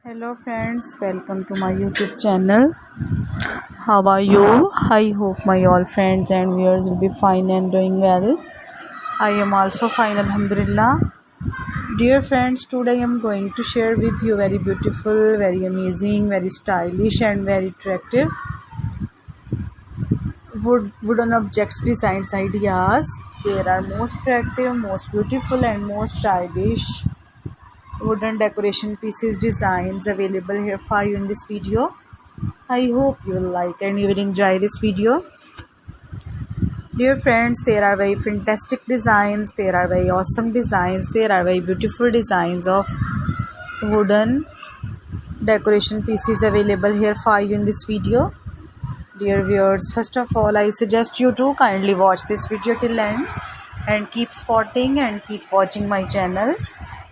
Hello friends, welcome to my YouTube channel. How are you? I hope my all friends and viewers will be fine and doing well. I am also fine, Alhamdulillah. Dear friends, today I am going to share with you very beautiful, very amazing, very stylish and very attractive wooden objects designs ideas. There are most attractive, most beautiful and most stylish wooden decoration pieces designs available here for you in this video. I hope you will like and you will enjoy this video. Dear friends, there are very fantastic designs, there are very awesome designs, there are very beautiful designs of wooden decoration pieces available here for you in this video. Dear viewers, first of all, I suggest you to kindly watch this video till end and keep spotting and keep watching my channel.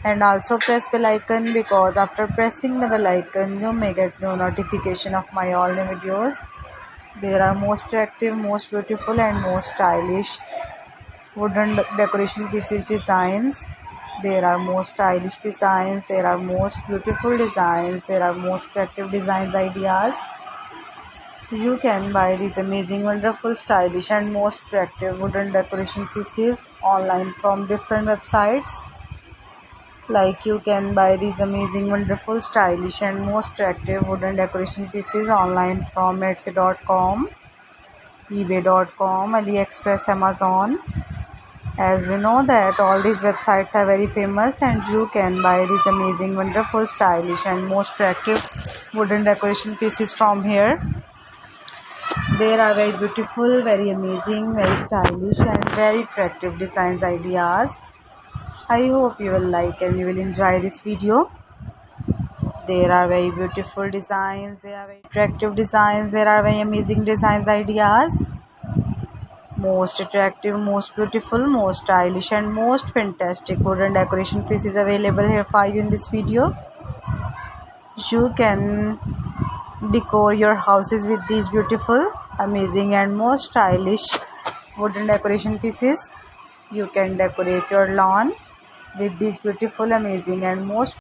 And also press bell icon, because after pressing the bell icon you may get no notification of my all new videos. There are most attractive, most beautiful and most stylish wooden decoration pieces designs. There are most stylish designs, there are most beautiful designs, there are most attractive designs ideas. You can buy these amazing, wonderful, stylish and most attractive wooden decoration pieces online from different websites. Like you can buy these amazing, wonderful, stylish and most attractive wooden decoration pieces online from Etsy.com, eBay.com, AliExpress, Amazon. As we know that all these websites are very famous, and you can buy these amazing, wonderful, stylish and most attractive wooden decoration pieces from here. There are very beautiful, very amazing, very stylish and very attractive designs ideas. I hope you will like and you will enjoy this video. There are very beautiful designs, there are very attractive designs, there are very amazing designs ideas. Most attractive, most beautiful, most stylish and most fantastic wooden decoration pieces available here for you in this video. You can decor your houses with these beautiful, amazing and most stylish wooden decoration pieces. You can decorate your lawn with these beautiful, amazing and most